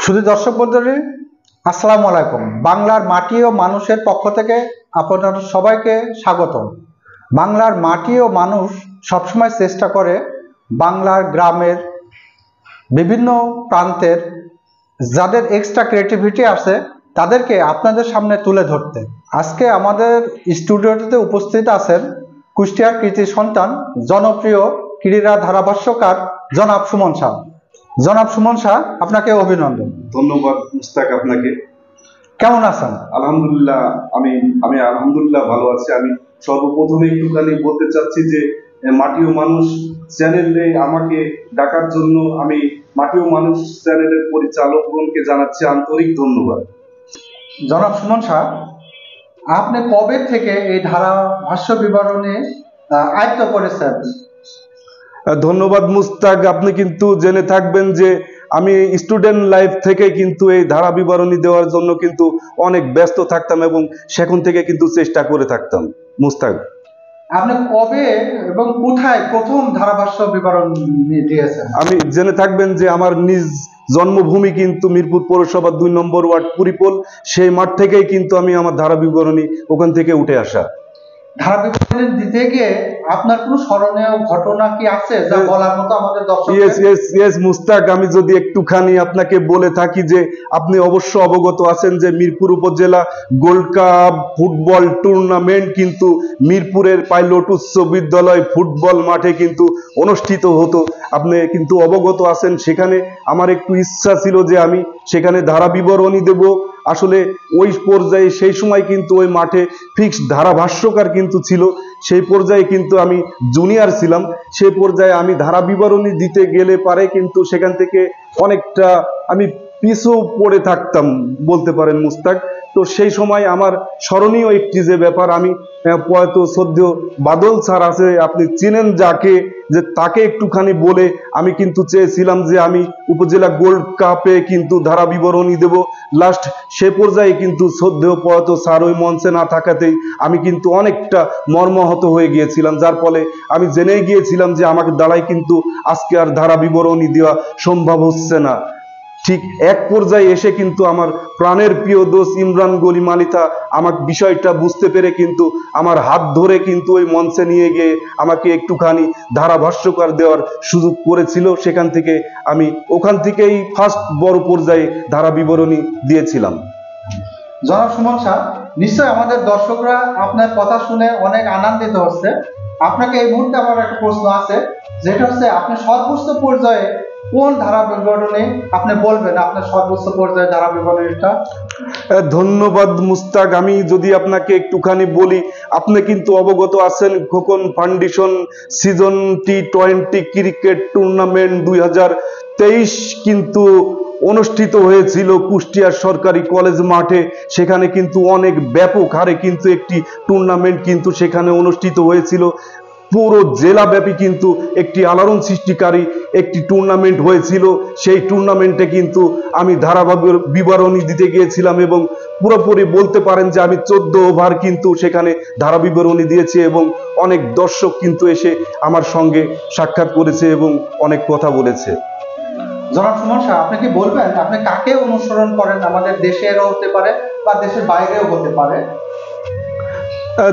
শুধু দর্শক মণ্ডলী, আসসালামু আলাইকুম। বাংলার মাটি ও মানুষের পক্ষ থেকে আপনাদের সবাইকে স্বাগতম। বাংলার মাটি ও মানুষ সবসময় চেষ্টা করে বাংলার গ্রামের বিভিন্ন প্রান্তের যাদের এক্সট্রা ক্রিয়েটিভিটি আছে তাদেরকে আপনাদের সামনে তুলে ধরতে। আজকে আমাদের স্টুডিওতে উপস্থিত আছেন কুষ্টিয়ার কৃতি সন্তান, জনপ্রিয় ক্রীড়া ধারাভাষ্যকার জনাব সুমন শাহ। জনাব সুমন শাহ, আপনাকে অভিনন্দন। ধন্যবাদ মুস্তাক আপনাকে। কেমন আছেন? আলহামদুলিল্লাহ, আমি আলহামদুলিল্লাহ ভালো আছি। আমি সর্বপ্রথমে একটুখানি বলতে চাচ্ছি যে মাটি ও মানুষ চ্যানেলে আমাকে ডাকার জন্য আমি মাটি ও মানুষ চ্যানেলের পরিচালকগণকে জানাচ্ছি আন্তরিক ধন্যবাদ। জনাব সুমন শাহ, আপনি কবে থেকে এই ধারাভাষ্য বিবরণী আয়ত্ত করেছেন? ধন্যবাদ মুস্তাক। আপনি কিন্তু জেনে থাকবেন যে আমি স্টুডেন্ট লাইফ থেকে কিন্তু এই ধারা বিবরণী দেওয়ার জন্য কিন্তু অনেক ব্যস্ত থাকতাম এবং সেখান থেকে কিন্তু চেষ্টা করে থাকতাম। মুস্তাক, আপনি কবে এবং কোথায় প্রথম ধারাভাষ্য বিবরণী দিয়েছেন? আমি জেনে থাকবেন যে আমার নিজ জন্মভূমি কিন্তু মিরপুর পৌরসভা 2 নম্বর ওয়ার্ড পুরিপোল, সেই মাঠ থেকেই কিন্তু আমি আমার ধারা বিবরণী ওখান থেকে উঠে আসা। ধারা বিবরণী দিতে গিয়ে আপনার কোনো স্মরণীয় ঘটনা কি আছে যা বলার মতো আমাদের দর্শকদের? ইয়েস মুস্তাক, আমি যদি একটুখানি আপনাকে বলে থাকি যে আপনি অবশ্য অবগত আছেন যে মিরপুর উপজেলা গোল্ড কাপ ফুটবল টুর্নামেন্ট কিন্তু মিরপুরের পাইলট উচ্চ বিদ্যালয় ফুটবল মাঠে কিন্তু অনুষ্ঠিত হতো। আপনি কিন্তু অবগত আছেন। সেখানে আমার একটু ইচ্ছা ছিল যে আমি সেখানে ধারা বিবরণী দেব। আসলে ওই পর্যায়ে সেই সময় কিন্তু ওই মাঠে ফিক্সড ধারাভাষ্যকার কিন্তু ছিল। সেই পর্যায়ে কিন্তু আমি জুনিয়র ছিলাম। সেই পর্যায়ে আমি ধারা বিবরণী দিতে গেলে পারে কিন্তু সেখান থেকে অনেকটা আমি পিছু পড়ে থাকতাম বলতে পারেন মুস্তাক। তো সেই সময় আমার স্মরণীয় একটি যে ব্যাপার, আমি প্রয়াত শ্রদ্ধেয় বাদল স্যার আছে, আপনি চিনেন যাকে, যে তাকে একটুখানি বলে আমি কিন্তু চেয়েছিলাম যে আমি উপজেলা গোল্ড কাপে কিন্তু ধারা বিবরণী দেব। লাস্ট সে পর্যায়ে কিন্তু শ্রদ্ধেয় প্রয়াত স্যার ওই মঞ্চে না থাকাতেই আমি কিন্তু অনেকটা মর্মাহত হয়ে গিয়েছিলাম, যার ফলে আমি জেনে গিয়েছিলাম যে আমাকে দ্বারাই কিন্তু আজকে আর ধারা বিবরণী দেওয়া সম্ভব হচ্ছে না। ঠিক এক পর্যায়ে এসে কিন্তু আমার প্রাণের প্রিয় দোস্ত ইমরান গনি মালিথা আমার বিষয়টা বুঝতে পেরে কিন্তু আমার হাত ধরে কিন্তু ওই মঞ্চে নিয়ে গিয়ে আমাকে একটুখানি ধারাভাষ্যকার দেওয়ার সুযোগ করেছিল। সেখান থেকে আমি ওখান থেকেই ফার্স্ট বড় পর্যায়ে ধারা বিবরণী দিয়েছিলাম। জনাব সুমন শাহ, নিশ্চয় আমাদের দর্শকরা আপনার কথা শুনে অনেক আনন্দিত হচ্ছে। আপনাকে এই মুহূর্তে আমার একটা প্রশ্ন আছে, যেটা হচ্ছে আপনি সর্বোচ্চ পর্যায়ে কোন ধারা বিবরণী আপনি বলবেন, আপনার সর্বোচ্চ পর্যায়ে ধারা বিবরণীটা? ধন্যবাদ মুস্তাক। আমি যদি আপনাকে একটুখানি বলি, আপনি কিন্তু অবগত আছেন Khokon foundation season T20 cricket tournament 2023 কিন্তু অনুষ্ঠিত হয়েছিল কুষ্টিয়ার সরকারি কলেজ মাঠে। সেখানে কিন্তু অনেক ব্যাপক হারে কিন্তু একটি টুর্নামেন্ট কিন্তু সেখানে অনুষ্ঠিত হয়েছিল। পুরো জেলাব্যাপী কিন্তু একটি আলোড়ন সৃষ্টিকারী একটি টুর্নামেন্ট হয়েছিল। সেই টুর্নামেন্টে কিন্তু আমি ধারা বিবরণী দিতে গিয়েছিলাম এবং পুরোপুরি বলতে পারেন যে আমি 14 ওভার কিন্তু সেখানে ধারা বিবরণী দিয়েছি এবং অনেক দর্শক কিন্তু এসে আমার সঙ্গে সাক্ষাৎ করেছে এবং অনেক কথা বলেছে। জনাব সুমন শাহ, আপনি কি বলবেন আপনি কাকে অনুসরণ করেন? আমাদের দেশেরও হতে পারে বা দেশের বাইরেও হতে পারে।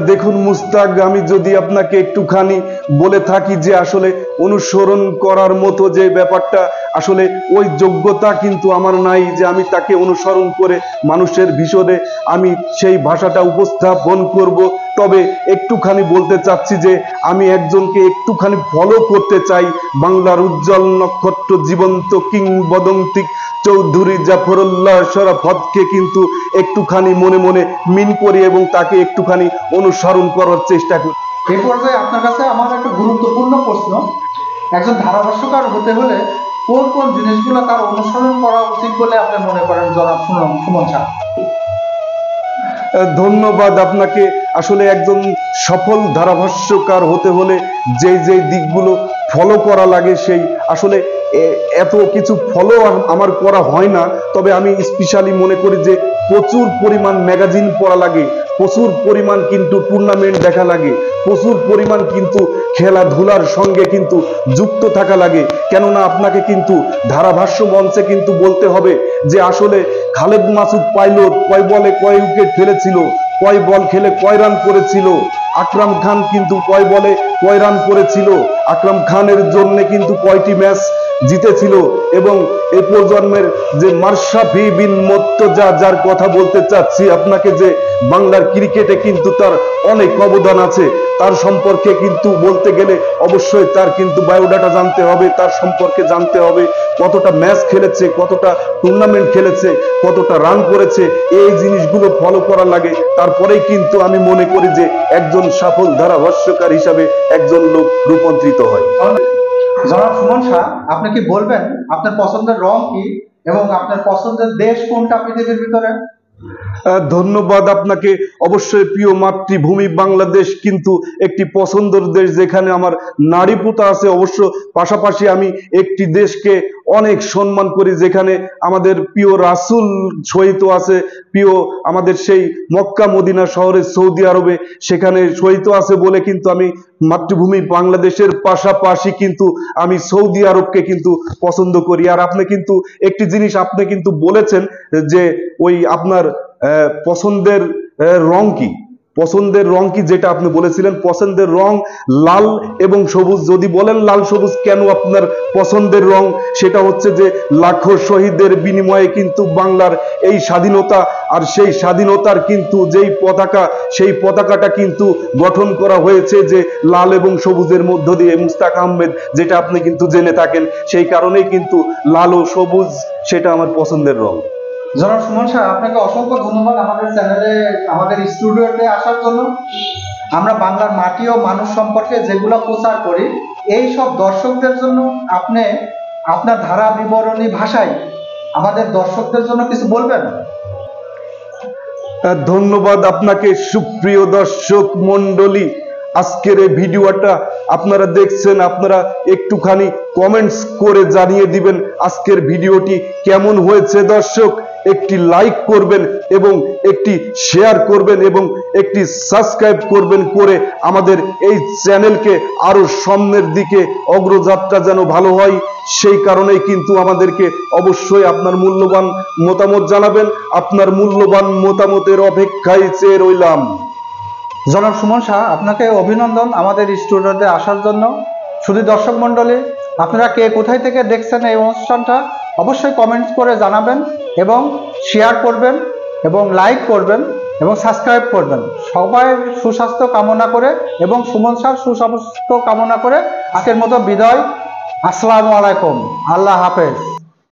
দেখুন মুস্তাক, আমি যদি আপনাকে একটুখানি বলে থাকি যে আসলে অনুসরণ করার মতো যে ব্যাপারটা, আসলে ওই যোগ্যতা কিন্তু আমার নাই যে আমি তাকে অনুসরণ করে মানুষের ভিতরে আমি সেই ভাষাটা উপস্থাপন করব। তবে একটুখানি বলতে চাচ্ছি যে আমি একজনকে একটুখানি ফলো করতে চাই, বাংলার উজ্জ্বল নক্ষত্র জীবন্ত কিংবদন্তি চৌধুরী জাফরুল্লাহ শরাফতকে কিন্তু একটুখানি মনে মনে মিন করি এবং তাকে একটুখানি অনুসরণ করার চেষ্টা করি। এই পর্যায়ে আপনার কাছে আমার একটা গুরুত্বপূর্ণ প্রশ্ন, একজন ধারাভাষ্যকার হতে হলে কোন কোন জিনিসগুলো তার অনুসরণ করা উচিত বলে আপনি মনে করেন জনাব সুমন শাহ? ধন্যবাদ আপনাকে। আসলে একজন সফল ধারাভাষ্যকার হতে হলে যেই যেই দিকগুলো ফলো করা লাগে, সেই আসলে এত কিছু ফলো আমার করা হয় না, তবে আমি স্পেশালি মনে করি যে প্রচুর পরিমাণ ম্যাগাজিন পড়া লাগে, প্রচুর পরিমাণ কিন্তু টুর্নামেন্ট দেখা লাগে, প্রচুর পরিমাণ কিন্তু খেলাধুলার সঙ্গে কিন্তু যুক্ত থাকা লাগে। কেননা আপনাকে কিন্তু ধারাভাষ্য মঞ্চে কিন্তু বলতে হবে যে আসলে খালেদ মাসুদ পাইলট কয় বলে কয় উইকেট ফেলেছিল, কয় বল খেলে কয় রান করেছিল, আকরাম খান কিন্তু কয় বলে কয় রান করেছিল, আকরাম খানের জন্য কিন্তু কয়টি ম্যাচ জিতেছিল, এবং এই প্রজন্মের যে মাশরাফি বিন মুর্তজা যার কথা বলতে চাচ্ছি আপনাকে, যে বাংলার ক্রিকেটে কিন্তু তার অনেক অবদান আছে, তার সম্পর্কে কিন্তু বলতে গেলে অবশ্যই তার কিন্তু বায়োডাটা জানতে হবে, তার সম্পর্কে জানতে হবে, কতটা ম্যাচ খেলেছে, কতটা টুর্নামেন্ট খেলেছে, কতটা রান করেছে, এই জিনিসগুলো ফলো করা লাগে। তারপরেই কিন্তু আমি মনে করি যে একজন সফল ধারাভাষ্যকার হিসাবে একজন লোক রূপান্তরিত হয়। জনাব সুমন শাহ, আপনি কি বলবেন আপনার পছন্দের রং কি এবং আপনার পছন্দের দেশ কোনটা পৃথিবীর ভিতরে? ধন্যবাদ আপনাকে। অবশ্যই প্রিয় মাতৃভূমি বাংলাদেশ কিন্তু একটি পছন্দের দেশ, যেখানে আমার নারী পুতা আছে। অবশ্য পাশাপাশি আমি একটি দেশকে অনেক সম্মান করি, যেখানে আমাদের প্রিয় রাসূল শহীদ আছে, প্রিয় আমাদের সেই মক্কা মদিনা শহরে সৌদি আরবে, সেখানে শহীদ আছে বলে কিন্তু আমি মাতৃভূমি বাংলাদেশের পাশাপাশি কিন্তু আমি সৌদি আরবকে কিন্তু পছন্দ করি। আর আপনি কিন্তু একটি জিনিস আপনি কিন্তু বলেছেন যে ওই আপনার পছন্দের রং কি, পছন্দের রং কি, যেটা আপনি বলেছিলেন পছন্দের রং লাল এবং সবুজ। যদি বলেন লাল সবুজ কেন আপনার পছন্দের রং, সেটা হচ্ছে যে লাখো শহীদের বিনিময়ে কিন্তু বাংলার এই স্বাধীনতা, আর সেই স্বাধীনতার কিন্তু যেই পতাকা, সেই পতাকাটা কিন্তু গঠন করা হয়েছে যে লাল এবং সবুজের মধ্য দিয়ে, মুস্তাক আহমেদ, যেটা আপনি কিন্তু জেনে থাকেন, সেই কারণেই কিন্তু লাল ও সবুজ সেটা আমার পছন্দের রং। জনাব সুমন শাহ, আপনাকে অসংখ্য ধন্যবাদ আমাদের চ্যানেলে, আমাদের স্টুডিওতে আসার জন্য। আমরা বাংলার মাটি ও মানুষ সম্পর্কে যেগুলো প্রচার করি, এই সব দর্শকদের জন্য আপনি আপনার ধারা বিবরণী ভাষায় আমাদের দর্শকদের জন্য কিছু বলবেন? ধন্যবাদ আপনাকে। সুপ্রিয় দর্শক মন্ডলী, আজকের এই ভিডিওটা আপনারা দেখছেন, আপনারা একটুখানি কমেন্টস করে জানিয়ে দিবেন আজকের ভিডিওটি কেমন হয়েছে। দর্শক একটি লাইক করবেন এবং একটি শেয়ার করবেন এবং একটি সাবস্ক্রাইব করবেন, করে আমাদের এই চ্যানেলকে আরো সামনের দিকে অগ্রযাত্রা যেন ভালো হয়, সেই কারণেই কিন্তু আমাদেরকে অবশ্যই আপনার মূল্যবান মতামত জানাবেন। আপনার মূল্যবান মতামতের অপেক্ষায় চেয়ে রইলাম। জনাব সুমন শাহ, আপনাকে অভিনন্দন আমাদের স্টুডিওতে আসার জন্য। শুধু দর্শক মণ্ডলী, আপনারা কে কোথায় থেকে দেখছেন এই অনুষ্ঠানটা অবশ্যই কমেন্টস করে জানাবেন এবং শেয়ার করবেন এবং লাইক করবেন এবং সাবস্ক্রাইব করবেন। সবাই সুস্বাস্থ্য কামনা করে এবং সুমন শাহ সুস্বাস্থ্য কামনা করে আজকের মতো বিদায়। আসসালামু আলাইকুম, আল্লাহ হাফেজ।